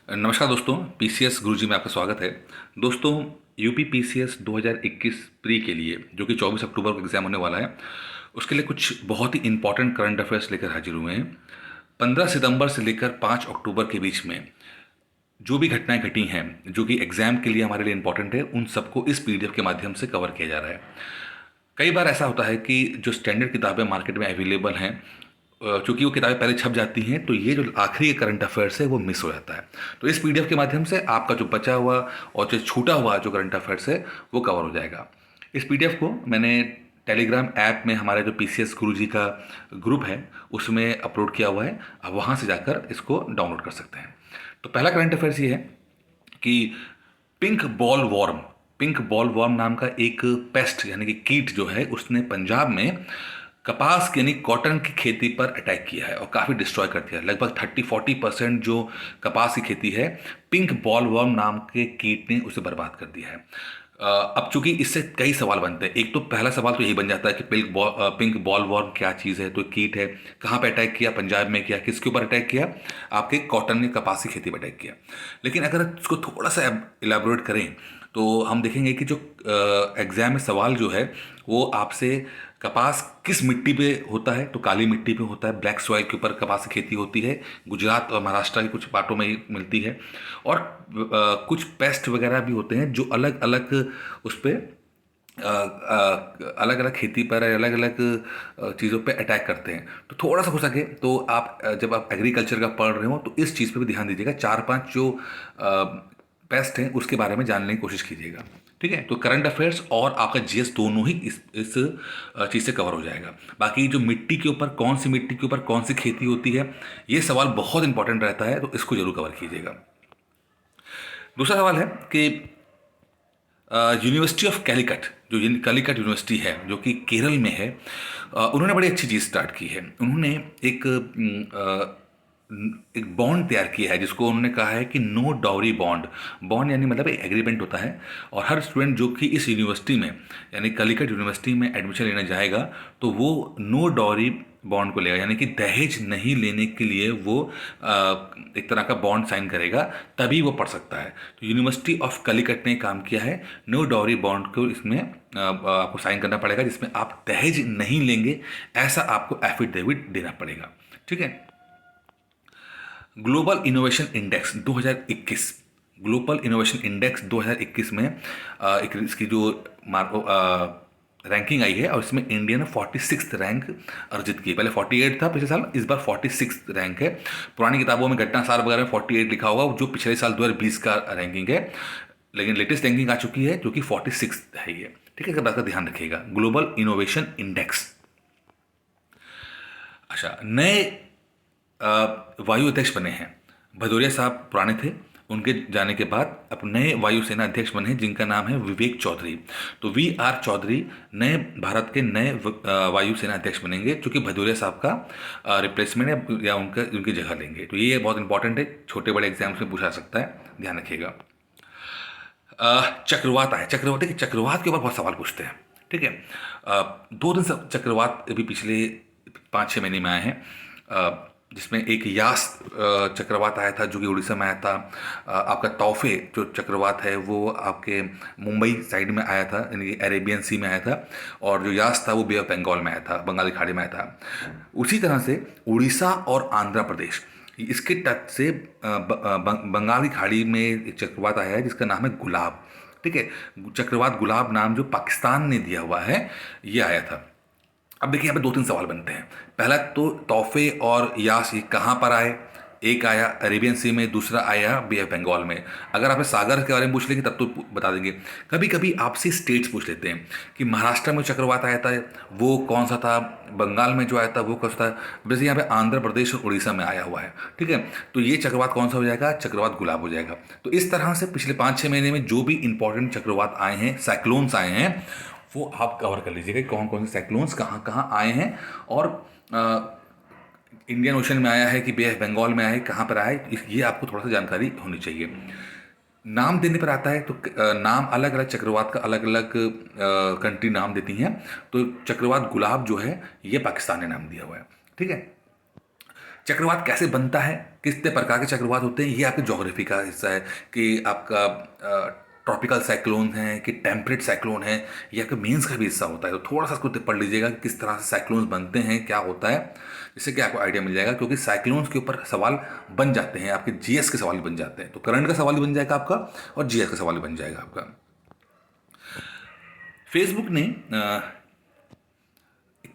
नमस्कार दोस्तों, पीसीएस गुरुजी में आपका स्वागत है। दोस्तों, यूपी पीसीएस 2021 प्री के लिए जो कि 24 अक्टूबर को एग्ज़ाम होने वाला है, उसके लिए कुछ बहुत ही इंपॉर्टेंट करंट अफेयर्स लेकर हाजिर हुए हैं। 15 सितंबर से लेकर 5 अक्टूबर के बीच में जो भी घटनाएं घटी हैं, जो कि एग्ज़ाम के लिए हमारे लिए इंपॉर्टेंट है, उन सबको इस पीडीएफ के माध्यम से कवर किया जा रहा है। कई बार ऐसा होता है कि जो स्टैंडर्ड किताबें मार्केट में अवेलेबल हैं, चूंकि वो किताबें पहले छप जाती हैं, तो ये जो आखिरी करंट अफेयर्स है वो मिस हो जाता है। तो इस पीडीएफ के माध्यम से आपका जो बचा हुआ और जो छूटा हुआ जो करंट अफेयर्स है वो कवर हो जाएगा। इस पीडीएफ को मैंने टेलीग्राम ऐप में हमारे जो पीसीएस गुरुजी का ग्रुप है उसमें अपलोड किया हुआ है। आप वहाँ से जाकर इसको डाउनलोड कर सकते हैं। तो पहला करंट अफेयर्स ये है कि pink ball warm pink ball warm नाम का एक पेस्ट यानी कि कीट जो है उसने पंजाब में कपास यानी कॉटन की खेती पर अटैक किया है और काफ़ी डिस्ट्रॉय कर दिया है। लगभग 30-40% जो कपास की खेती है, पिंक बॉल वर्म नाम के कीट ने उसे बर्बाद कर दिया है। अब चूंकि इससे कई सवाल बनते हैं। एक तो पहला सवाल तो यही बन जाता है कि पिंक बॉल वर्म क्या चीज़ है, तो कीट है, कहाँ पे अटैक किया, पंजाब में किया, किसके ऊपर अटैक किया, आपके कॉटन में कपास की खेती पर अटैक किया। लेकिन अगर इसको थोड़ा सा इलेबोरेट करें तो हम देखेंगे कि जो एग्ज़ाम में सवाल जो है वो आपसे कपास किस मिट्टी पे होता है, तो काली मिट्टी पे होता है, ब्लैक सॉइल के ऊपर कपास की खेती होती है, गुजरात और महाराष्ट्र की कुछ पार्टों में ही मिलती है। और कुछ पेस्ट वगैरह भी होते हैं जो अलग अलग उस पर अलग अलग खेती पर अलग अलग चीज़ों पे अटैक करते हैं। तो थोड़ा सा हो सके तो आप जब आप एग्रीकल्चर का पढ़ रहे हो तो इस चीज़ पे भी ध्यान दीजिएगा। 4-5 जो पेस्ट हैं उसके बारे में जानने की कोशिश कीजिएगा। ठीक है, तो करंट अफेयर्स और आपका जीएस दोनों ही इस चीज़ से कवर हो जाएगा। बाकी जो मिट्टी के ऊपर, कौन सी मिट्टी के ऊपर कौन सी खेती होती है, ये सवाल बहुत इंपॉर्टेंट रहता है, तो इसको जरूर कवर कीजिएगा। दूसरा सवाल है कि यूनिवर्सिटी ऑफ कैलिकट, जो कैलिकट यूनिवर्सिटी है जो कि केरल में है, उन्होंने बड़ी अच्छी चीज़ स्टार्ट की है। उन्होंने एक एक बॉन्ड तैयार किया है जिसको उन्होंने कहा है कि नो डाउरी बॉन्ड। बॉन्ड यानी मतलब एक एग्रीमेंट होता है, और हर स्टूडेंट जो कि इस यूनिवर्सिटी में यानी कलिकट यूनिवर्सिटी में एडमिशन लेने जाएगा तो वो नो डाउरी बॉन्ड को लेगा, यानी कि दहेज नहीं लेने के लिए वो एक तरह का बॉन्ड साइन करेगा, तभी वो पढ़ सकता है। तो यूनिवर्सिटी ऑफ कलिकट ने काम किया है, नो डाउरी बॉन्ड को इसमें आपको साइन करना पड़ेगा जिसमें आप दहेज नहीं लेंगे ऐसा आपको एफिडेविट देना पड़ेगा। ठीक है। Global innovation index 2021, global innovation index 2021 में एक इसकी जो रैंकिंग आई है और इसमें इंडिया ने 46 रैंक अर्जित की। पहले 48 था पिछले साल, इस बार 46 रैंक है। पुरानी किताबों में घटना सार वगैरह में 48 लिखा होगा जो पिछले साल 2020 का रैंकिंग है, लेकिन लेटेस्ट रैंकिंग आ चुकी है जो कि 46 है ये। ठीक है, इस बात का ध्यान रखिएगा। Global innovation index. अच्छा, नए वायु अध्यक्ष बने हैं। भदौरिया साहब पुराने थे, उनके जाने के बाद अब नए वायुसेना अध्यक्ष बने हैं जिनका नाम है विवेक चौधरी। तो VR चौधरी नए भारत के नए वायुसेना अध्यक्ष बनेंगे, जो कि भदौरिया साहब का रिप्लेसमेंट है या उनकी जगह लेंगे। तो ये बहुत इंपॉर्टेंट है, छोटे बड़े एग्जाम्स में पूछा सकता है, ध्यान रखिएगा। चक्रवात आए, चक्रवात, देखिए चक्रवात के ऊपर बहुत सवाल पूछते हैं। ठीक है, 2 दिन से चक्रवात अभी पिछले 5-6 महीने में आए हैं, जिसमें एक यास चक्रवात आया था जो कि उड़ीसा में आया था। आपका तौफे जो चक्रवात है वो आपके मुंबई साइड में आया था, यानी कि अरेबियन सी में आया था, और जो यास था वो बे ऑफ बंगाल में आया था, बंगाली खाड़ी में आया था। उसी तरह से उड़ीसा और आंध्र प्रदेश, इसके तट से बंगाली खाड़ी में एक चक्रवात आया है जिसका नाम है गुलाब। ठीक है, चक्रवात गुलाब नाम जो पाकिस्तान ने दिया हुआ है ये आया था। अब देखिए यहाँ पे 2-3 सवाल बनते हैं। पहला तो तौफे और यास ये कहाँ पर आए, एक आया अरेबियन सी में, दूसरा आया बे ऑफ बंगाल में। अगर आप सागर के बारे में पूछ लेंगे तब तो बता देंगे। कभी कभी आपसे स्टेट्स पूछ लेते हैं कि महाराष्ट्र में चक्रवात आया था वो कौन सा था, बंगाल में जो आया था वो कौन सा था। वैसे यहाँ पे आंध्र प्रदेश और उड़ीसा में आया हुआ है। ठीक है, तो ये चक्रवात कौन सा हो जाएगा, चक्रवात गुलाब हो जाएगा। तो इस तरह से पिछले 5-6 महीने में जो भी इंपॉर्टेंट चक्रवात आए हैं, साइक्लोन्स आए हैं, वो आप कवर कर लीजिएगा कौन कौन से साइक्लोन्स कहाँ कहाँ आए हैं, और इंडियन ओशन में आया है कि बे ऑफ बंगाल में आया है, कहाँ पर आया है, ये आपको थोड़ा सा जानकारी होनी चाहिए। नाम देने पर आता है तो नाम अलग अलग चक्रवात का अलग अलग कंट्री नाम देती हैं। तो चक्रवात गुलाब जो है ये पाकिस्तान ने नाम दिया हुआ है। ठीक है, चक्रवात कैसे बनता है, कितने प्रकार के चक्रवात होते हैं, ये आपके ज्योग्राफी का हिस्सा है कि आपका ट्रॉपिकल साइक्लोन है कि टेम्परेट साइक्लोन है, ये आपके मेंस का भी हिस्सा होता है। तो थोड़ा सा इसको पढ़ लीजिएगा कि किस तरह से साइक्लोन्स बनते हैं, क्या होता है, जिससे कि आपको आइडिया मिल जाएगा। क्योंकि साइक्लोन्स के ऊपर सवाल बन जाते हैं, आपके जीएस के सवाल भी बन जाते हैं। तो करंट का सवाल भी बन जाएगा आपका और जीएस का सवाल भी बन जाएगा आपका। फेसबुक ने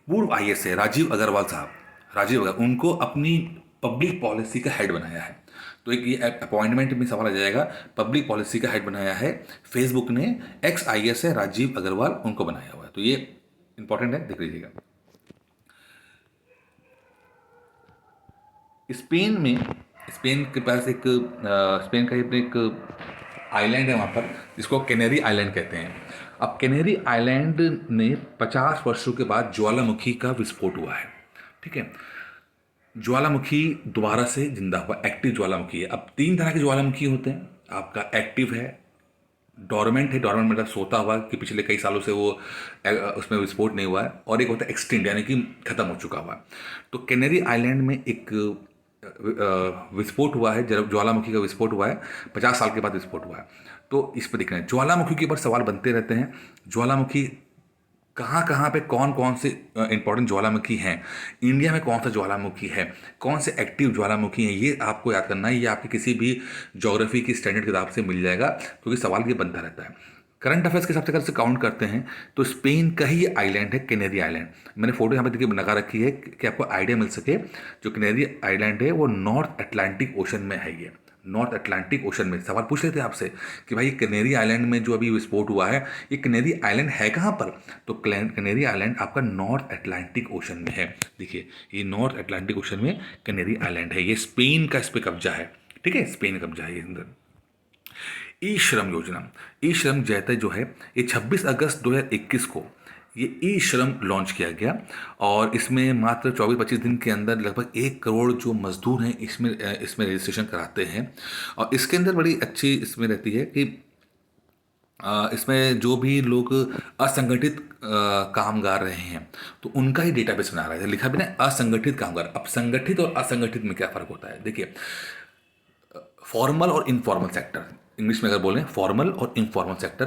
पूर्व आईएएस है राजीव अग्रवाल साहब, राजीव अग्रवाल, उनको अपनी पब्लिक पॉलिसी का हेड बनाया है। तो एक ये अपॉइंटमेंट में सवाल आ जाएगा, पब्लिक पॉलिसी का हेड बनाया है फेसबुक ने, एक्स आईएएस है राजीव अग्रवाल, उनको बनाया हुआ है। तो ये इंपॉर्टेंट है, देख लीजिएगा। स्पेन में, स्पेन के पास एक स्पेन का एक आइलैंड है वहाँ पर, जिसको कैनेरी आइलैंड कहते हैं। अब कैनेरी आइलैंड में 50 वर्षों के बाद ज्वालामुखी का विस्फोट हुआ है। ठीक है, ज्वालामुखी दोबारा से जिंदा हुआ, एक्टिव ज्वालामुखी है। अब 3 तरह के ज्वालामुखी होते हैं, आपका एक्टिव है, डोरमेंट है, डोरमेंट मतलब सोता हुआ कि पिछले कई सालों से वो उसमें विस्फोट नहीं हुआ है, और एक होता है एक्सटिंक्ट यानी कि खत्म हो चुका हुआ है। तो कैनेरी आइलैंड में एक विस्फोट हुआ है, जब ज्वालामुखी का विस्फोट हुआ है, 50 साल के बाद विस्फोट हुआ है। तो इस पर देखना है, ज्वालामुखी के ऊपर सवाल बनते रहते हैं। ज्वालामुखी कहाँ कहाँ पे कौन कौन से इंपॉर्टेंट ज्वालामुखी हैं, इंडिया में कौन सा ज्वालामुखी है, कौन से एक्टिव ज्वालामुखी हैं, ये आपको याद करना है। ये आपकी किसी भी ज्योग्राफी की स्टैंडर्ड किताब से मिल जाएगा, क्योंकि सवाल ये बनता रहता है। करंट अफेयर्स के हिसाब से अगर से काउंट करते हैं तो स्पेन का ही ये आइलैंड है कैनेरी आइलैंड। मैंने फोटो यहाँ पे देखिए लगा रखी है कि आपको आइडिया मिल सके। जो कैनेरी आइलैंड है वो नॉर्थ अटलांटिक ओशन में है। ये नॉर्थ अटलांटिक ओशन में सवाल पूछ रहे थे आपसे कि भाई कैनेरी आइलैंड में जो अभी विस्फोट हुआ है, ये कैनेरी आइलैंड है कहाँ पर? तो कैनेरी आइलैंड आपका नॉर्थ अटलांटिक ओशन में है। देखिए, ये नॉर्थ अटलांटिक ओशन में कैनेरी आइलैंड है। ये स्पेन का इस पर कब्जा है। ठीक है, स्पेन कब्जा है ये अंदर। ई श्रम योजना, ई श्रम जैसे जो है, ये 26 अगस्त 2021 को ये ई श्रम लॉन्च किया गया, और इसमें मात्र 24-25 दिन के अंदर लगभग 1 करोड़ जो मजदूर हैं इसमें रजिस्ट्रेशन कराते हैं। और इसके अंदर बड़ी अच्छी इसमें रहती है कि इसमें जो भी लोग असंगठित कामगार रहे हैं तो उनका ही डेटाबेस बना रहा है। लिखा भी ना असंगठित कामगार। अब संगठित और असंगठित में क्या फ़र्क होता है? देखिए, फॉर्मल और इनफॉर्मल सेक्टर, इंग्लिश में अगर बोलें फॉर्मल और इनफॉर्मल सेक्टर।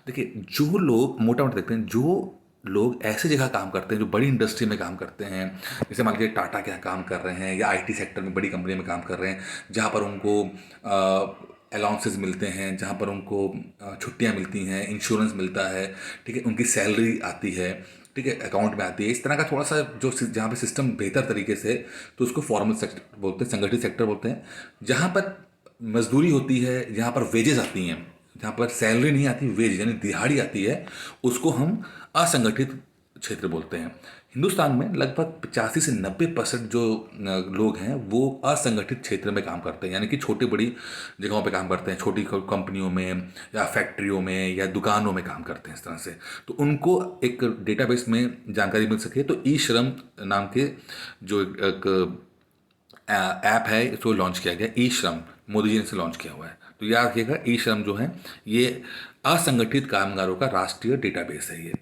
देखिए, जो लोग मोटा मोटा देखते हैं, जो लोग ऐसे जगह काम करते हैं जो बड़ी इंडस्ट्री में काम करते हैं, जैसे मान लीजिए टाटा के यहाँ काम कर रहे हैं या आईटी सेक्टर में बड़ी कंपनी में काम कर रहे हैं, जहाँ पर उनको अलाउंसेस मिलते हैं, जहाँ पर उनको छुट्टियाँ मिलती हैं, इंश्योरेंस मिलता है, ठीक है, उनकी सैलरी आती है, ठीक है, अकाउंट में आती है। इस तरह का थोड़ा सा जो जहाँ पे सिस्टम बेहतर तरीके से, तो उसको फॉर्मल सेक्टर बोलते हैं, संगठित सेक्टर बोलते हैं। जहाँ पर मजदूरी होती है, जहाँ पर वेजेस आती हैं, जहाँ पर सैलरी नहीं आती, वेज यानी दिहाड़ी आती है, उसको हम असंगठित क्षेत्र बोलते हैं। हिंदुस्तान में लगभग 85 से 90% जो लोग हैं वो असंगठित क्षेत्र में काम करते हैं, यानी कि छोटी बड़ी जगहों पे काम करते हैं, छोटी कंपनियों में या फैक्ट्रियों में या दुकानों में काम करते हैं इस तरह से। तो उनको एक डेटाबेस में जानकारी मिल सके, तो ई श्रम नाम के जो एक ऐप है इसको लॉन्च किया गया। ई श्रम मोदी जी ने इसे लॉन्च किया हुआ है। तो याद रखिएगा, ई श्रम जो है ये असंगठित कामगारों का राष्ट्रीय डेटाबेस है। ये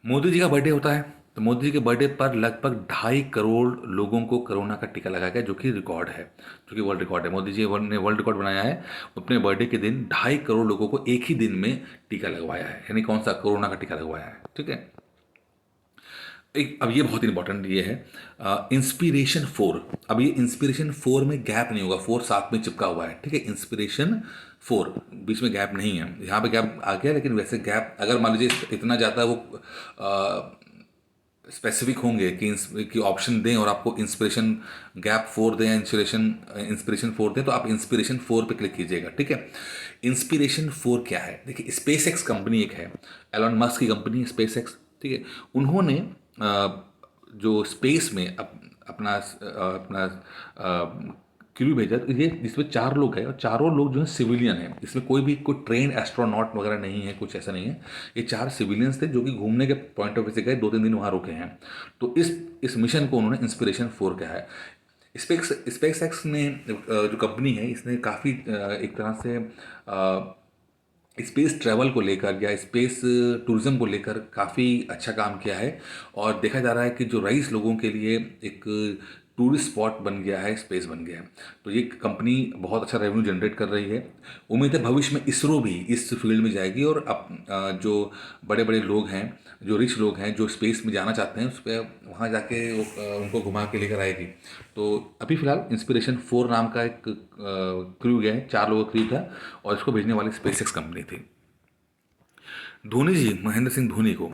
मोदी जी का बर्थडे होता है, तो मोदी जी के बर्थडे पर लगभग 2.5 करोड़ लोगों को कोरोना का टीका लगाया गया, जो कि रिकॉर्ड है, जो कि वर्ल्ड रिकॉर्ड है। मोदी जी ने वर्ल्ड रिकॉर्ड बनाया है, अपने बर्थडे के दिन 2.5 करोड़ लोगों को एक ही दिन में टीका लगवाया है। यानी कौन सा? कोरोना का टीका लगवाया है। ठीक है, एक अब ये बहुत इंपॉर्टेंट ये है, इंस्पिरेशन 4। अब ये इंस्पिरेशन 4 में गैप नहीं होगा, 4 साथ में चिपका हुआ है। ठीक है, इंस्पिरेशन 4 बीच में गैप नहीं है, यहाँ पे गैप आ गया, लेकिन वैसे गैप अगर मान लीजिए इतना ज़्यादा वो स्पेसिफिक होंगे कि ऑप्शन दें और आपको इंस्पिरेशन गैप 4 दें या इंस्पिरेशन 4 दें, तो आप इंस्पिरेशन 4 पे क्लिक कीजिएगा। ठीक है, इंस्पिरेशन 4 क्या है? देखिए, स्पेस एक्स कंपनी एक है, एलॉन मस्क की कंपनी स्पेस एक्स। ठीक है, उन्होंने जो स्पेस में अपना क्रू भेजा, तो ये जिसमें 4 लोग हैं और चारों लोग जो है सिविलियन हैं। इसमें कोई ट्रेन एस्ट्रोनॉट वगैरह नहीं है, कुछ ऐसा नहीं है। ये 4 सिविलियंस थे जो कि घूमने के पॉइंट ऑफ व्यू से गए, 2-3 दिन वहाँ रुके हैं। तो इस मिशन को उन्होंने इंस्पिरेशन 4 कहा है। स्पेस एक्स ने जो कंपनी है, इसने काफ़ी एक तरह से स्पेस ट्रैवल को लेकर या स्पेस टूरिज़्म को लेकर काफ़ी अच्छा काम किया है। और देखा जा रहा है कि जो रईस लोगों के लिए एक टूरिस्ट स्पॉट बन गया है, स्पेस बन गया है। तो ये कंपनी बहुत अच्छा रेवेन्यू जनरेट कर रही है। उम्मीद है भविष्य में इसरो भी इस फील्ड में जाएगी और जो बड़े बड़े लोग हैं, जो रिच लोग हैं, जो स्पेस में जाना चाहते हैं, उस पर वहाँ जाके उनको घुमा के लेकर आएगी। तो अभी फ़िलहाल इंस्पिरेशन 4 नाम का एक क्रू गया है, 4 लोगों का क्रू था और इसको भेजने वाली स्पेसएक्स कंपनी थी। धोनी जी, महेंद्र सिंह धोनी को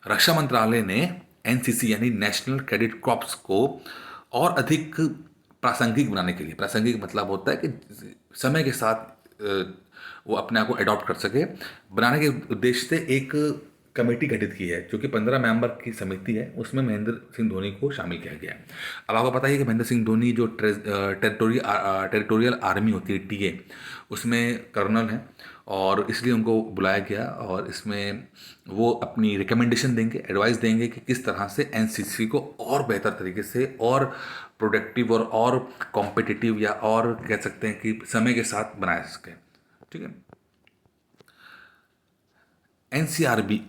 रक्षा मंत्रालय ने एनसीसी यानी नेशनल कैडेट कॉर्प्स को और अधिक प्रासंगिक बनाने के लिए, प्रासंगिक मतलब होता है कि समय के साथ वो अपने आप को अडॉप्ट कर सके, बनाने के उद्देश्य से एक कमेटी गठित की है जो कि 15 मेंबर की समिति है। उसमें महेंद्र सिंह धोनी को शामिल किया गया है। अब आपको पता है कि महेंद्र सिंह धोनी जो टेरिटोरियल आर्मी होती है, टीए, उसमें कर्नल हैं और इसलिए उनको बुलाया गया। और इसमें वो अपनी रिकमेंडेशन देंगे, एडवाइस देंगे कि किस तरह से एनसीसी को और बेहतर तरीके से और प्रोडक्टिव और कॉम्पिटिटिव या और कह सकते हैं कि समय के साथ बनाया सके। ठीक है। एनसीआरबी,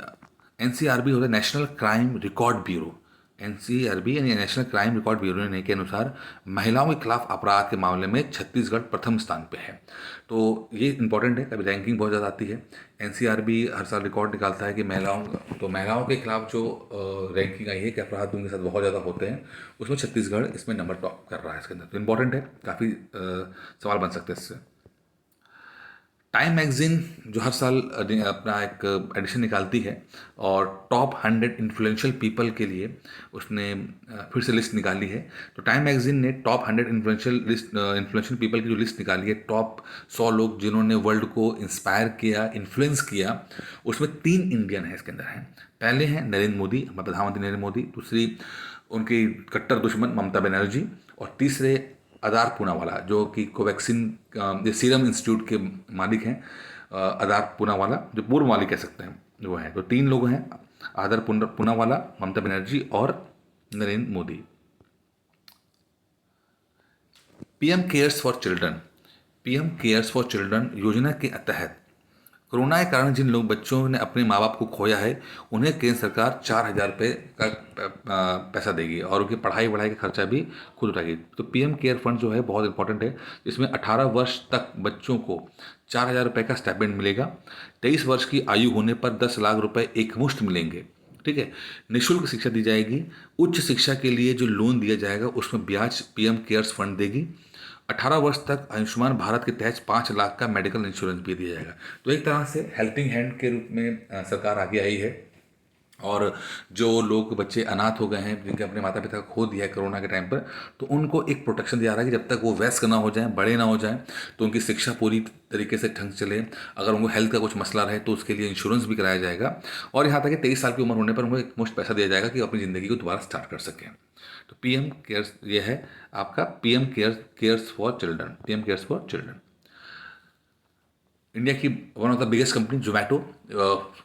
एनसीआरबी होता है national crime record bureau. NCRB यानी नेशनल क्राइम रिकॉर्ड ब्यूरो ने के अनुसार महिलाओं के खिलाफ अपराध के मामले में छत्तीसगढ़ प्रथम स्थान पे है। तो ये इंपॉर्टेंट है, कभी रैंकिंग बहुत ज़्यादा आती है। एनसीआरबी हर साल रिकॉर्ड निकालता है कि महिलाओं के खिलाफ जो रैंकिंग आई है कि अपराध उनके साथ बहुत ज़्यादा होते हैं, उसमें छत्तीसगढ़ इसमें नंबर टॉप कर रहा है इसके अंदर। तो इंपॉर्टेंट है, काफ़ी सवाल बन सकते हैं इससे। टाइम मैगजीन जो हर साल अपना एक एडिशन निकालती है और टॉप 100 इन्फ्लुएंशियल पीपल के लिए उसने फिर से लिस्ट निकाली है। तो टाइम मैगजीन ने टॉप 100 इन्फ्लुएंशियल पीपल की जो लिस्ट निकाली है, टॉप 100 लोग जिन्होंने वर्ल्ड को इंस्पायर किया, इन्फ्लुएंस किया, उसमें 3 इंडियन है इसके अंदर हैं। पहले हैं नरेंद्र मोदी, हमारे प्रधानमंत्री नरेंद्र मोदी। दूसरी उनकी कट्टर दुश्मन ममता बनर्जी। और तीसरे अदार पूनावाला जो कि कोवैक्सीन जो सीरम इंस्टीट्यूट के मालिक हैं, अदार पूनावाला जो पूर्व मालिक कह सकते हैं, वो हैं। तो 3 लोग हैं, आदर पूनावाला, ममता बनर्जी और Narendra Modi. PM cares for children, PM cares for children योजना के तहत कोरोना के कारण जिन लोग बच्चों ने अपने माँ बाप को खोया है, उन्हें केंद्र सरकार 4,000 रुपये का पैसा देगी और उनकी पढ़ाई वढ़ाई का खर्चा भी खुद उठाएगी। तो पीएम केयर फंड जो है बहुत इंपॉर्टेंट है, जिसमें 18 वर्ष तक बच्चों को 4,000 रुपये का स्टाइपेंड मिलेगा। 23 वर्ष की आयु होने पर 10 लाख रुपये एकमुश्त मिलेंगे। ठीक है। निःशुल्क शिक्षा दी जाएगी। उच्च शिक्षा के लिए जो लोन दिया जाएगा उसमें ब्याज पीएम केयर्स फंड देगी। 18 वर्ष तक आयुष्मान भारत के तहत 5 लाख का मेडिकल इंश्योरेंस भी दिया जाएगा। तो एक तरह से हेल्पिंग हैंड के रूप में सरकार आगे आई है। और जो लोग बच्चे अनाथ हो गए हैं, जिनके अपने माता पिता को खो दिया है कोरोना के टाइम पर, तो उनको एक प्रोटेक्शन दिया रहा है कि जब तक वो वयस्क ना हो जाएं, बड़े ना हो जाएं, तो उनकी शिक्षा पूरी तरीके से ढंग से चले। अगर उनको हेल्थ का कुछ मसला रहे तो उसके लिए इंश्योरेंस भी कराया जाएगा। और यहाँ तक कि 23 साल की उम्र होने पर उनको एक मुश्त पैसा दिया जाएगा कि अपनी ज़िंदगी को दोबारा स्टार्ट कर सकें। तो पीएम केयर्स ये है आपका PM cares for children, PM cares for children. India की one of the biggest company Zomato,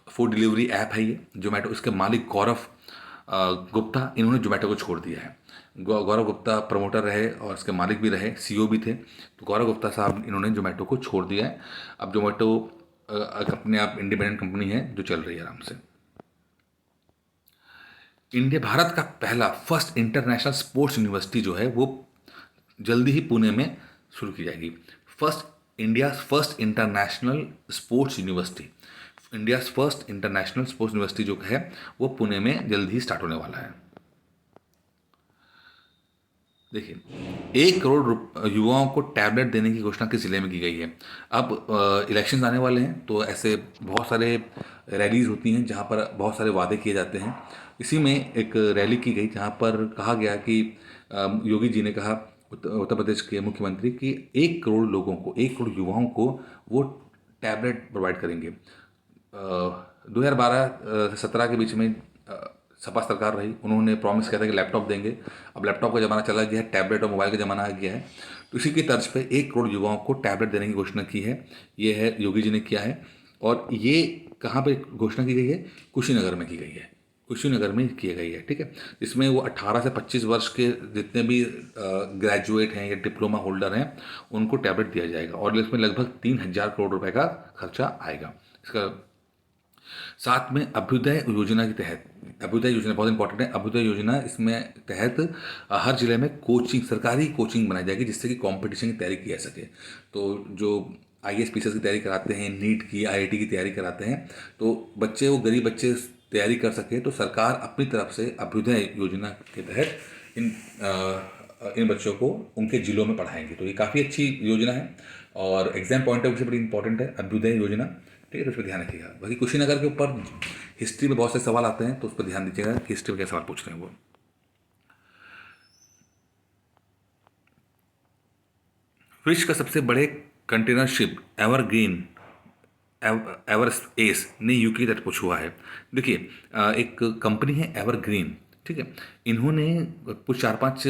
food delivery app है ये जोमेटो। इसके मालिक गौरव गुप्ता, इन्होंने जोमेटो को छोड़ दिया है। गौरव गुप्ता प्रमोटर रहे और इसके मालिक भी रहे, सीईओ भी थे। तो गौरव गुप्ता साहब इन्होंने जोमेटो को छोड़ दिया है। अब जोमेटो अपने आप इंडिपेंडेंट कंपनी है जो चल रही है आराम से। इंडिया भारत का पहला फर्स्ट इंटरनेशनल स्पोर्ट्स यूनिवर्सिटी जो है वो जल्दी ही पुणे में शुरू की जाएगी। India first international sports university, India first international sports university जो है वो पुणे में जल्द ही स्टार्ट होने वाला है। देखिए, 1 करोड़ युवाओं को टैबलेट देने की घोषणा किस जिले में की गई है। अब इलेक्शन आने वाले हैं तो ऐसे बहुत सारे रैलीज होती हैं जहाँ पर बहुत सारे वादे किए जाते हैं। इसी में एक रैली की गई जहाँ पर कहा गया कि योगी जी ने कहा, उत्तर प्रदेश के मुख्यमंत्री, कि 1 करोड़ लोगों को, 1 करोड़ युवाओं को वो टैबलेट प्रोवाइड करेंगे। 2012 से 2017 के बीच में सपा सरकार रही, उन्होंने प्रॉमिस किया था कि लैपटॉप देंगे। अब लैपटॉप का ज़माना चला गया है, टैबलेट और मोबाइल का ज़माना आ गया है। तो इसी की तर्ज पे 1 करोड़ युवाओं को टैबलेट देने की घोषणा की है। ये है योगी जी ने किया है। और ये कहाँ पे घोषणा की गई है? कुशीनगर में की गई है, कुशीनगर में की गई है। ठीक है। इसमें वो 18 से 25 वर्ष के जितने भी ग्रेजुएट हैं या डिप्लोमा होल्डर हैं उनको टैबलेट दिया जाएगा और इसमें लगभग 3,000 करोड़ रुपए का खर्चा आएगा। इसका साथ में अभ्युदय योजना के तहत, अभ्युदय योजना बहुत इंपॉर्टेंट है, अभ्युदय योजना इसमें तहत हर जिले में कोचिंग, सरकारी कोचिंग बनाई जाएगी जिससे कि कंपटीशन की तैयारी की जा सके। तो जो आईएएस पीसीएस की तैयारी कराते हैं, नीट की, आईआईटी की तैयारी कराते हैं, तो बच्चे, वो गरीब बच्चे तैयारी कर सके, तो सरकार अपनी तरफ से अभ्युदय योजना के तहत इन बच्चों को उनके जिलों में पढ़ाएंगे। तो ये काफ़ी अच्छी योजना है और एग्जाम पॉइंट ऑफ व्यू से बड़ी इंपॉर्टेंट है अभ्युदय योजना। ठीक है, तो उस पर ध्यान रखिएगा। बाकी कुशीनगर के ऊपर हिस्ट्री में बहुत से सवाल आते हैं, तो उस पर ध्यान दीजिएगा कि हिस्ट्री में क्या सवाल पूछ रहे हैं वो। विश्व का सबसे बड़े कंटेनर शिप एवरग्रीन एवरएस ने यूके तट पहुंचा हुआ है। देखिए, एक कंपनी है एवरग्रीन, ठीक है, इन्होंने कुछ चार पांच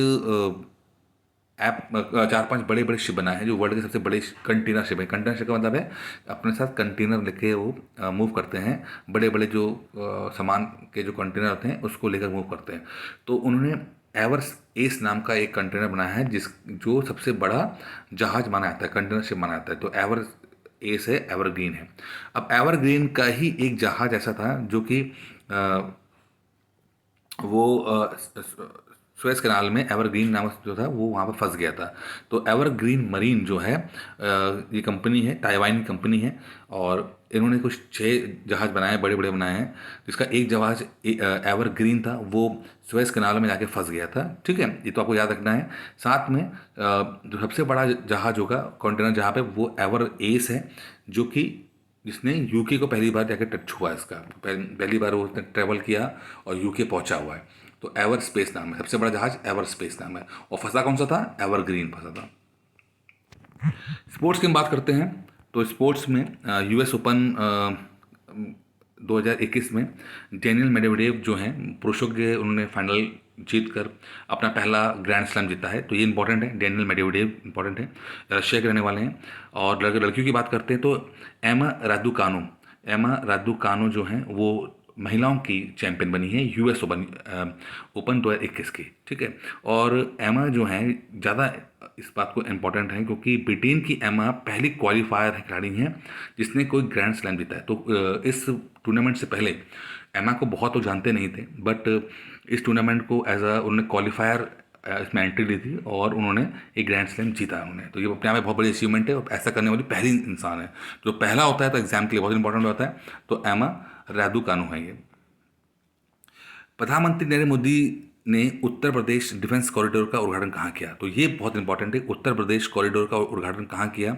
बड़े बड़े शिप बनाए हैं जो वर्ल्ड के सबसे बड़े कंटेनर शिप है। कंटेनर शिप का मतलब है अपने साथ कंटेनर लेके वो मूव करते हैं, बड़े बड़े जो सामान के जो कंटेनर होते हैं उसको लेकर मूव करते हैं। तो उन्होंने एवर्स एस नाम का एक कंटेनर बनाया है जो सबसे बड़ा जहाज माना जाता है, कंटेनर शिप माना जाता है। तो एवर एस है, एवरग्रीन है। अब एवरग्रीन का ही एक जहाज ऐसा था जो कि वो सुएज कैनाल में एवरग्रीन नामक जो था वो वहाँ पर फंस गया था। तो एवरग्रीन मरीन जो है ये कंपनी है, ताइवान की कंपनी है, और इन्होंने कुछ 6 जहाज बनाए, बड़े बड़े बनाए हैं, जिसका एक जहाज एवरग्रीन था, वो सुएज कैनाल में जाके फंस गया था। ठीक है, ये तो आपको याद रखना है। साथ में जो सबसे बड़ा जहाज होगा कंटेनर जहाँ पे, वो एवर एस है, जो कि जिसने यूके को पहली बार जाके टच हुआ है। इसका पहली बार वो उसने ट्रेवल किया और यूके पहुंचा हुआ है। तो एवर स्पेस नाम है, सबसे बड़ा जहाज एवर स्पेस नाम है। और फंसा कौन सा था? एवरग्रीन फंसा था। स्पोर्ट्स की हम बात करते हैं तो स्पोर्ट्स में यूएस ओपन 2021 में डेनियल मेडवेडेव जो हैं पुरुषों के, उन्होंने फाइनल जीत कर अपना पहला ग्रैंड स्लैम जीता है। तो ये इंपॉर्टेंट है, डेनियल मेडवेडेव इंपॉर्टेंट है, रशिया के रहने वाले हैं। और लड़कियों की बात करते हैं तो एमा रादुकानो जो हैं वो महिलाओं की चैंपियन बनी है यूएस ओपन 2021 की। ठीक है, और एमा जो हैं ज़्यादा इस बात को इम्पोर्टेंट है क्योंकि ब्रिटेन की एमा पहली क्वालिफायर खिलाड़ी हैं जिसने कोई ग्रैंड स्लैम जीता है। तो इस टूर्नामेंट से पहले एमा को बहुत तो जानते नहीं थे, बट इस टूर्नामेंट को एज अ उन्होंने क्वालिफायर इसमें एंट्री ली थी और उन्होंने एक ग्रैंड स्लैम जीता है उन्होंने। तो ये अपने आप में बहुत बड़ी अचीवमेंट है और ऐसा करने वाली पहली इंसान है। जो पहला होता है तो एग्जाम के लिए बहुत इंपॉर्टेंट होता है। तो एमा रादुकानु है ये। प्रधानमंत्री नरेंद्र मोदी ने उत्तर प्रदेश डिफेंस कॉरिडोर का उद्घाटन कहाँ किया? तो ये बहुत इंपॉर्टेंट है, उत्तर प्रदेश कॉरिडोर का उद्घाटन कहाँ किया?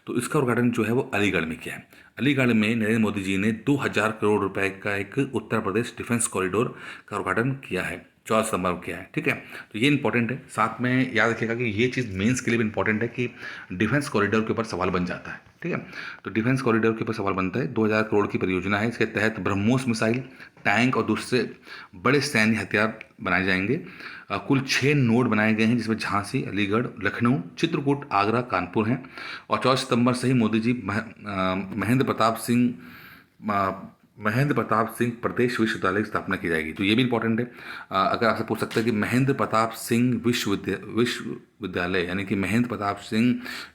तो इसका उद्घाटन जो है वो अलीगढ़ में किया है। अलीगढ़ में नरेंद्र मोदी जी ने 2000 करोड़ रुपए का एक उत्तर प्रदेश डिफेंस कॉरिडोर का उद्घाटन किया है, 14 सितंबर को किया है। ठीक है, तो ये इंपॉर्टेंट है। साथ में याद रखिएगा कि ये चीज़ मेंस के लिए भी इंपॉर्टेंट है कि डिफेंस कॉरिडोर के ऊपर सवाल बन जाता है। ठीक है, तो डिफेंस कॉरिडोर के ऊपर सवाल बनता है। 2000 करोड़ की परियोजना है। इसके तहत ब्रह्मोस मिसाइल, टैंक और दूसरे बड़े सैन्य हथियार बनाए जाएंगे। कुल 6 नोड बनाए गए हैं जिसमें झांसी, अलीगढ़, लखनऊ, चित्रकूट, आगरा, कानपुर हैं। और 14 सितंबर से ही मोदी जी महेंद्र प्रताप सिंह प्रदेश विश्वविद्यालय की स्थापना की जाएगी। तो ये भी इंपॉर्टेंट है। अगर आपसे पूछ सकते हैं कि महेंद्र प्रताप सिंह विश्वविद्यालय यानी कि महेंद्र प्रताप सिंह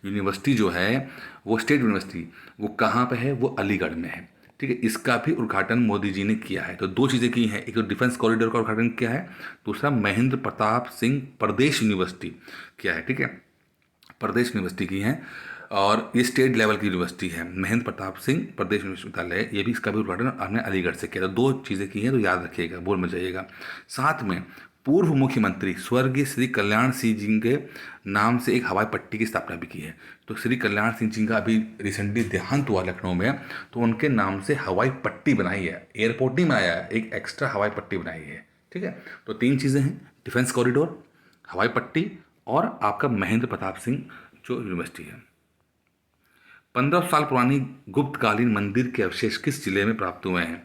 यूनिवर्सिटी जो है वो स्टेट यूनिवर्सिटी, वो कहाँ पे है? वो अलीगढ़ में है। ठीक है, इसका भी उद्घाटन मोदी जी ने किया है। तो 2 चीज़ें की हैं, एक तो डिफेंस कॉरिडोर का उद्घाटन किया है, दूसरा महेंद्र प्रताप सिंह प्रदेश यूनिवर्सिटी किया है। ठीक है, प्रदेश यूनिवर्सिटी की हैं और ये स्टेट लेवल की यूनिवर्सिटी है। महेंद्र प्रताप सिंह प्रदेश विश्वविद्यालय, ये भी, इसका भी उद्घाटन हमने अलीगढ़ से किया। तो 2 चीज़ें की हैं, तो याद रखिएगा, बोल मत जाइएगा। साथ में पूर्व मुख्यमंत्री स्वर्गीय श्री कल्याण सिंह जी के नाम से एक हवाई पट्टी की स्थापना भी की है। तो श्री कल्याण सिंह जी का अभी रिसेंटली देहांत हुआ लखनऊ में, तो उनके नाम से हवाई पट्टी बनाई है, एयरपोर्ट नहीं बनाया है, एक एक्स्ट्रा हवाई पट्टी बनाई है। ठीक है, तो 3 चीज़ें हैं, डिफेंस कॉरिडोर, हवाई पट्टी और आपका महेंद्र प्रताप सिंह जो यूनिवर्सिटी है। 1500 साल पुरानी गुप्तकालीन मंदिर के अवशेष किस जिले में प्राप्त हुए हैं?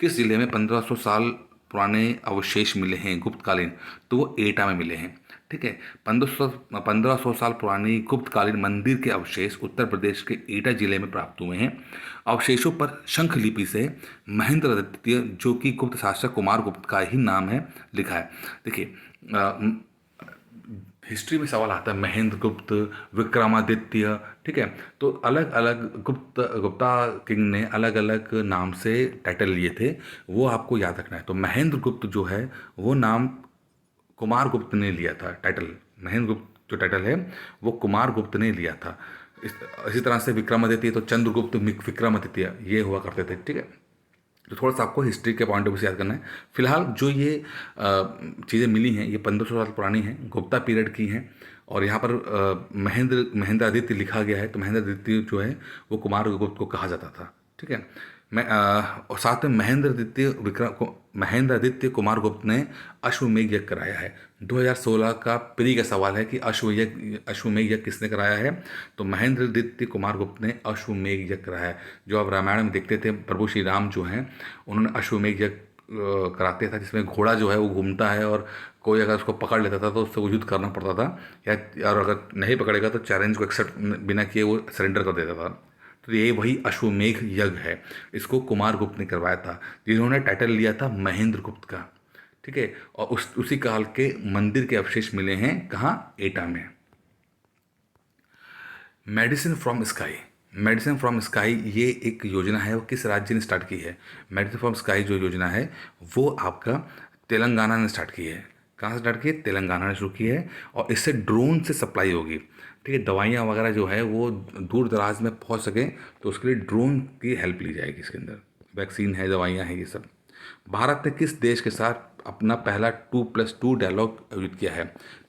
किस जिले में 1500 साल पुराने अवशेष मिले हैं गुप्तकालीन? तो वो एटा में मिले हैं। ठीक है, 1500 साल पुरानी गुप्तकालीन मंदिर के अवशेष उत्तर प्रदेश के एटा जिले में प्राप्त हुए हैं। अवशेषों पर शंख लिपि से महेंद्र द्वितीय, जो कि गुप्त शासक कुमार गुप्त का ही नाम है, लिखा है। देखिए, हिस्ट्री में सवाल आता है, महेंद्र गुप्त, विक्रमादित्य, ठीक है। तो अलग अलग गुप्ता किंग ने अलग अलग नाम से टाइटल लिए थे, वो आपको याद रखना है। तो महेंद्र गुप्त जो है वो नाम कुमार गुप्त ने लिया था टाइटल। महेंद्र गुप्त जो टाइटल है वो कुमार गुप्त ने लिया था। इस इसी तरह से विक्रमादित्य तो चंद्रगुप्त विक्रमादित्य ये हुआ करते थे, ठीक है। तो थोड़ा सा आपको हिस्ट्री के पॉइंट ऑफ व्यू से याद करना है। फिलहाल जो ये चीज़ें मिली हैं ये 1500 साल पुरानी हैं, गुप्ता पीरियड की हैं। और यहाँ पर महेंद्र आदित्य लिखा गया है, तो महेंद्र आदित्य जो है वो कुमार गुप्त को कहा जाता था, ठीक है। और साथ में महेंद्र आदित्य कुमार गुप्त ने अश्वमेध यज्ञ कराया है। 2016 का प्री का सवाल है कि अश्वमेध यज्ञ किसने कराया है। तो महेंद्र आदित्य कुमार गुप्त ने अश्वमेध यज्ञ कराया है। जो आप रामायण में देखते थे, प्रभु श्री राम जो हैं उन्होंने अश्वमेध यज्ञ कराते था, जिसमें घोड़ा जो है वो घूमता है और कोई अगर उसको पकड़ लेता था तो उससे वो युद्ध करना पड़ता था, या और अगर नहीं पकड़ेगा तो चैलेंज को एक्सेप्ट बिना किए वो सरेंडर कर देता था। तो ये वही अश्वमेध यज्ञ है, इसको कुमार गुप्त ने करवाया था, जिन्होंने टाइटल लिया था महेंद्र गुप्त का, ठीक है। और उसी काल के मंदिर के अवशेष मिले हैं कहाँ, एटा में। Medicine from sky, medicine from sky ये एक योजना है, वो किस राज्य ने स्टार्ट की है। मेडिसिन फ्रॉम स्काई जो योजना है वो आपका तेलंगाना ने स्टार्ट की है। कहाँ से स्टार्ट की है, तेलंगाना ने शुरू की है। और इससे ड्रोन से सप्लाई होगी, ठीक है। दवाइयाँ वगैरह जो है वो दूर दराज में पहुँच सकें तो उसके लिए ड्रोन की हेल्प ली जाएगी। इसके अंदर वैक्सीन है, दवाइयाँ हैं, ये सब। भारत ने किस देश के साथ अपना पहला 2+2 डायलॉग आयोजित किया है।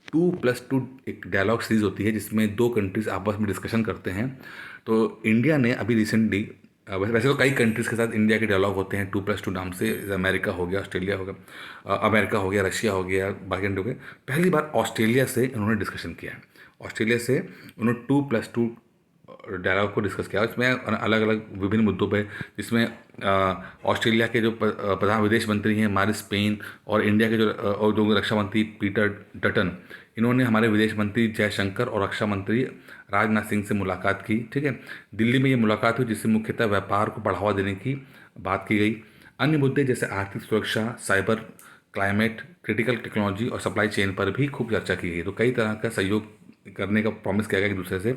2+2 एक डायलॉग सीरीज होती है जिसमें दो कंट्रीज आपस में डिस्कशन करते हैं। तो इंडिया ने अभी रिसेंटली, वैसे तो कई कंट्रीज़ के साथ इंडिया के डायलॉग होते हैं 2+2 नाम से, अमेरिका हो गया, ऑस्ट्रेलिया हो गया, अमेरिका हो गया, रशिया हो गया, बाकी कंट्री हो गए। पहली बार ऑस्ट्रेलिया से इन्होंने डिस्कशन किया है। ऑस्ट्रेलिया से उन्होंने 2+2 डायलॉग को डिस्कस किया। इसमें अलग अलग विभिन्न मुद्दों पे, जिसमें ऑस्ट्रेलिया के जो प्रधान विदेश मंत्री हैं मारिस पेन, और इंडिया के जो रक्षा मंत्री पीटर डटन, इन्होंने हमारे विदेश मंत्री जयशंकर और रक्षा मंत्री राजनाथ सिंह से मुलाकात की, ठीक है। दिल्ली में ये मुलाकात हुई जिससे मुख्यतः व्यापार को बढ़ावा देने की बात की गई। अन्य मुद्दे जैसे आर्थिक सुरक्षा, साइबर, क्लाइमेट, क्रिटिकल टेक्नोलॉजी और सप्लाई चेन पर भी खूब चर्चा की गई। तो कई तरह का सहयोग करने का प्रॉमिस किया गया एक दूसरे से।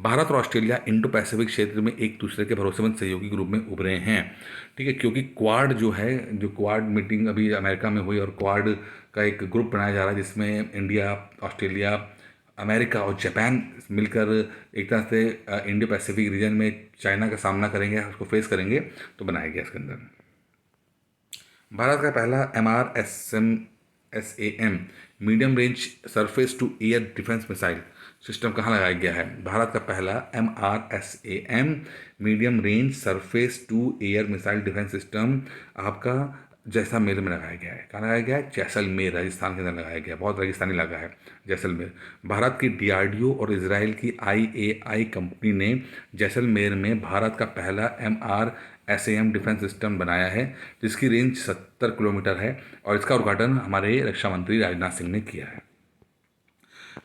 भारत और ऑस्ट्रेलिया इंडो पैसिफिक क्षेत्र में एक दूसरे के भरोसेमंद सहयोगी के रूप में उभरे हैं, ठीक है। क्योंकि क्वाड जो है, जो क्वाड मीटिंग अभी अमेरिका में हुई, और क्वाड का एक ग्रुप बनाया जा रहा है जिसमें इंडिया, ऑस्ट्रेलिया, अमेरिका और जापान मिलकर एक तरह से इंडो पैसिफिक रीजन में चाइना का सामना करेंगे, उसको फेस करेंगे, तो बनाया गया इसके अंदर। भारत का पहला MRSAM medium range surface to air defence missile system कहाँ लगाया गया है। भारत का पहला MRSAM medium range surface to air missile defence system आपका जैसलमेर में लगाया गया है। कहाँ लगाया गया है, जैसलमेर, राजस्थान के अंदर लगाया गया है। बहुत रेगिस्तानी इलाका है जैसलमेर। भारत की DRDO और इसराइल की IAI कंपनी ने जैसलमेर में भारत का पहला MRSAM डिफेंस सिस्टम बनाया है, जिसकी रेंज 70 किलोमीटर है, और इसका उद्घाटन हमारे रक्षा मंत्री राजनाथ सिंह ने किया है।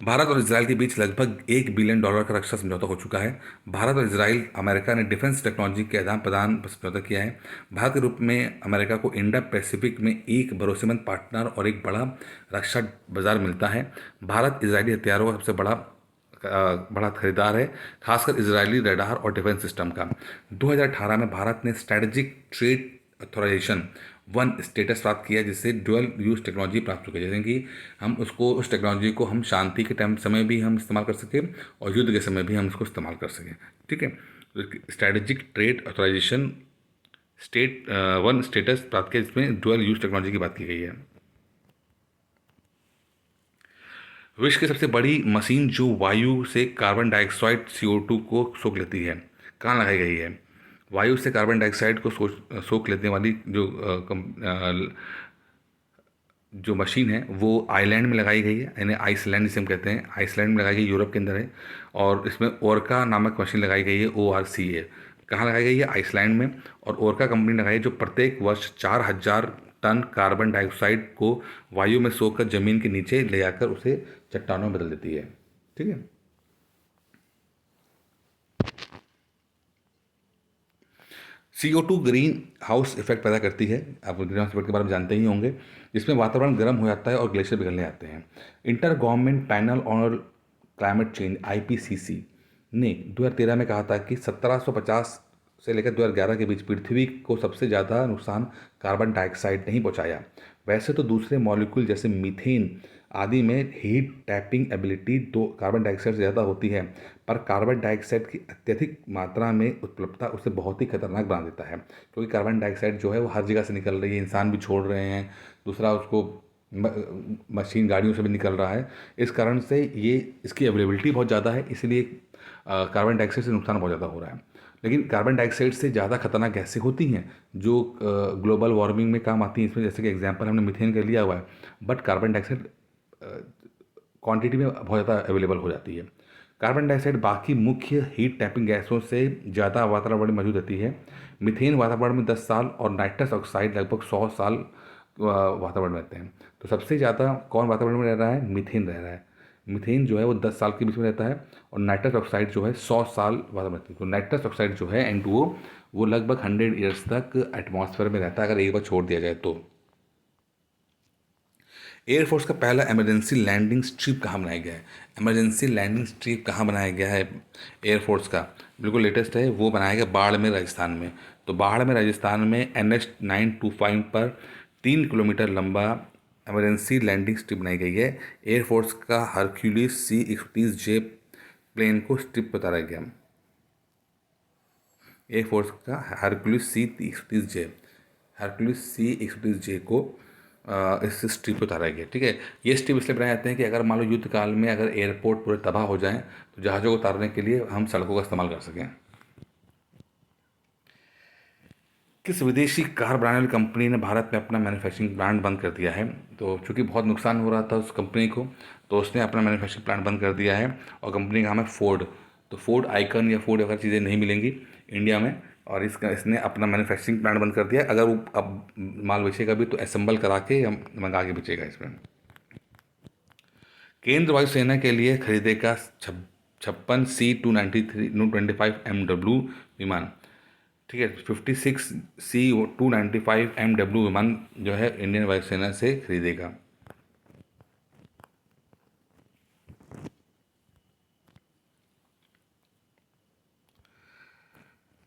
भारत और इसराइल के बीच लगभग $1 बिलियन का रक्षा समझौता हो चुका है। भारत और इसराइल, अमेरिका ने डिफेंस टेक्नोलॉजी के आदान प्रदान पर समझौता किया है। भारत के रूप में अमेरिका को इंडो पैसिफिक में एक भरोसेमंद पार्टनर और एक बड़ा रक्षा बाजार मिलता है। भारत इसराइली हथियारों का सबसे बड़ा खरीदार है, खासकर इजरायली रडार और डिफेंस सिस्टम का। 2018 में भारत ने स्ट्रेटेजिक ट्रेड ऑथराइजेशन 1 स्टेटस प्राप्त किया, जिससे डुअल यूज टेक्नोलॉजी प्राप्त हो गई, जैसे कि हम उस टेक्नोलॉजी को हम शांति के समय भी हम इस्तेमाल कर सकें और युद्ध के समय भी हम उसको इस्तेमाल कर सकें, ठीक है। तो स्ट्रेटेजिक ट्रेड ऑथराइजेशन 1 स्टेटस प्राप्त किया, जिसमें डुअल यूज टेक्नोलॉजी की बात की गई है। विश्व की सबसे बड़ी मशीन जो वायु से कार्बन डाइऑक्साइड CO2 को सोख लेती है, कहाँ लगाई गई है। वायु से कार्बन डाइऑक्साइड को सोख लेने वाली जो मशीन है वो आइलैंड में लगाई गई है, यानी आइसलैंड जिसे हम कहते हैं, आइसलैंड में लगाई गई, यूरोप के अंदर है। और इसमें ओरका नामक मशीन लगाई गई है, ORCA। कहाँ लगाई गई है, आइसलैंड में। और ओरका कंपनी लगाई है, जो प्रत्येक वर्ष 4000 टन कार्बन डाइऑक्साइड को वायु में सोखकर जमीन के नीचे ले जाकर उसे चट्टानों में बदल देती है, ठीक है। CO2 ग्रीन हाउस इफेक्ट पैदा करती है, आप ग्रीन हाउस इफेक्ट के बारे में जानते ही होंगे, जिसमें वातावरण गर्म हो जाता है और ग्लेशियर पिघलने आते हैं। Inter government panel on climate change IPCC ने 2013 में कहा था कि 1750 से लेकर 2011 के बीच पृथ्वी को सबसे ज़्यादा नुकसान कार्बन डाइऑक्साइड ने ही पहुंचाया। वैसे तो दूसरे मॉलिक्यूल जैसे मीथेन आदि में हीट टैपिंग एबिलिटी दो कार्बन डाइऑक्साइड से ज़्यादा होती है, पर कार्बन डाइऑक्साइड की अत्यधिक मात्रा में उपलब्धता उसे बहुत ही खतरनाक बना देता है, क्योंकि कार्बन डाइऑक्साइड जो है वो हर जगह से निकल रही है, इंसान भी छोड़ रहे हैं, दूसरा उसको मशीन गाड़ियों से भी निकल रहा है। इस कारण से ये इसकी अवेलेबिलिटी बहुत ज़्यादा है, इसलिए कार्बन डाइऑक्साइड से नुकसान बहुत ज़्यादा हो रहा है। लेकिन कार्बन डाइऑक्साइड से ज़्यादा खतरनाक गैसें होती हैं जो ग्लोबल वार्मिंग में काम आती हैं। इसमें जैसे कि एग्जांपल हमने मीथेन का लिया हुआ है, बट कार्बन डाइऑक्साइड क्वांटिटी में बहुत ज़्यादा अवेलेबल हो जाती है। कार्बन डाइऑक्साइड बाकी मुख्य हीट टैपिंग गैसों से ज़्यादा वातावरण में मौजूद रहती है। मीथेन वातावरण में 10 साल और नाइट्रस ऑक्साइड लगभग 100 साल वातावरण में रहते हैं। तो सबसे ज़्यादा कौन वातावरण में रह रहा है? मीथेन रह रहा है। मीथेन जो है वो 10 साल के बीच में रहता है, और नाइट्रस ऑक्साइड जो है 100 साल वातावरण में रहती है। तो नाइट्रस ऑक्साइड जो है N2O वो लगभग 100 ईयर्स तक एटमॉस्फेयर में रहता है अगर एक बार छोड़ दिया जाए तो। एयरफोर्स का पहला इमरजेंसी लैंडिंग स्ट्रिप कहाँ बनाया गया है? इमरजेंसी लैंडिंग स्ट्रिप कहाँ बनाया गया है एयरफोर्स का? बिल्कुल लेटेस्ट है, वो बनाया गया बाड़मेर राजस्थान में। तो बाड़मेर राजस्थान में NH-925 पर 3 किलोमीटर लंबा इमरजेंसी लैंडिंग स्ट्रिप बनाई गई है। एयरफोर्स का हरक्यूलिस C-131J प्लेन को स्ट्रिप उतारा गया। एयरफोर्स का हरक्यूलिस C-131J को इस स्ट्रिप पे उतारा गया। ठीक है, ये स्ट्रिप इसलिए बनाए जाते हैं कि अगर मान लो युद्ध काल में अगर एयरपोर्ट पूरे तबाह हो जाएं तो जहाज़ों को उतारने के लिए हम सड़कों का इस्तेमाल कर सकें। किस विदेशी कार बनाने वाली कंपनी ने भारत में अपना मैन्युफैक्चरिंग प्लांट बंद कर दिया है? तो चूंकि बहुत नुकसान हो रहा था उस कंपनी को, तो उसने अपना मैन्युफैक्चरिंग प्लांट बंद कर दिया है, और कंपनी का नाम है फोर्ड। तो फोर्ड आइकन या फोर्ड वगैरह चीज़ें नहीं मिलेंगी इंडिया में, और इसने अपना मैन्युफैक्चरिंग प्लांट बंद कर दिया है। अगर वो अब माल बेचेगा भी तो असेंबल करा के या मंगा के बेचेगा इसमें। केंद्र वायुसेना के लिए खरीदेगा 56C-295 MW विमान। ठीक है, 56C-295 MW विमान जो है इंडियन वायुसेना से खरीदेगा।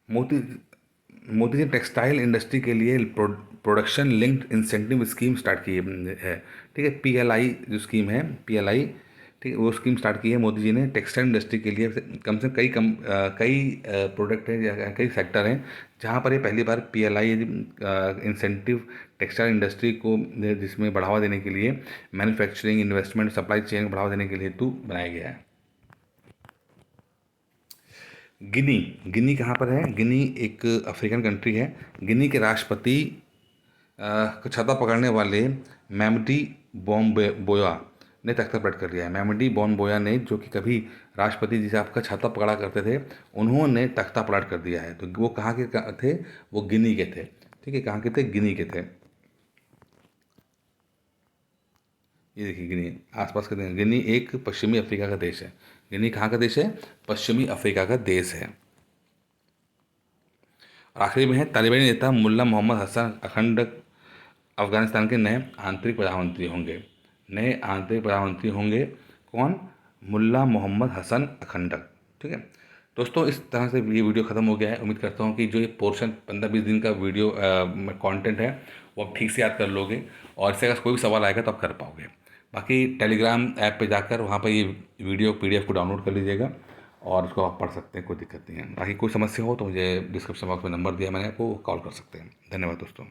मोदी मोदी जी टेक्सटाइल इंडस्ट्री के लिए production linked incentive scheme start की है। ठीक है, PLI जो स्कीम है, PLI, ठीक है, वो स्कीम स्टार्ट की है मोदी जी ने टेक्सटाइल इंडस्ट्री के लिए। कम से कम कई प्रोडक्ट हैं या कई सेक्टर हैं जहाँ पर ये पहली बार PLI इंसेंटिव टेक्सटाइल इंडस्ट्री को जिसमें बढ़ावा देने के लिए, मैन्युफैक्चरिंग, इन्वेस्टमेंट, सप्लाई चेन को बढ़ावा देने के लिए हेतु बनाया गया है। गिनी कहाँ पर है? गिनी एक अफ्रीकन कंट्री है। गिनी के राष्ट्रपति को छाता पकड़ने वाले मैमडी बोम्बोया ने तख्ता पलट कर लिया है। मैमडी बोम्बोया ने, जो कि कभी राष्ट्रपति जी साहब का छाता पकड़ा करते थे, उन्होंने तख्ता पलट कर दिया है। तो वो कहाँ के थे? वो गिनी के थे। ठीक है, कहाँ के थे? गिनी के थे। ये देखिए गिनी आसपास का गिनी एक पश्चिमी अफ्रीका का देश है। गिनी कहाँ का देश है? पश्चिमी अफ्रीका का देश है। और आखिरी में है, तालिबानी नेता मुल्ला मोहम्मद हसन अखंड अफगानिस्तान के नए आंतरिक प्रधानमंत्री होंगे। नए आंतरिक प्रधानमंत्री होंगे कौन? मुल्ला मोहम्मद हसन अखंडक। ठीक है दोस्तों, इस तरह से ये वीडियो ख़त्म हो गया है। उम्मीद करता हूँ कि जो ये पोर्शन 15-20 दिन का वीडियो कंटेंट है वो आप ठीक से याद कर लोगे, और इससे अगर कोई भी सवाल आएगा तो आप कर पाओगे। बाकी टेलीग्राम ऐप पे जाकर वहाँ पर ये वीडियो PDF को डाउनलोड कर लीजिएगा और उसको आप पढ़ सकते हैं, कोई दिक्कत नहीं है। बाकी कोई समस्या हो तो मुझे डिस्क्रिप्शन बॉक्स में नंबर दिया मैंने, आपको कॉल कर सकते हैं। धन्यवाद दोस्तों।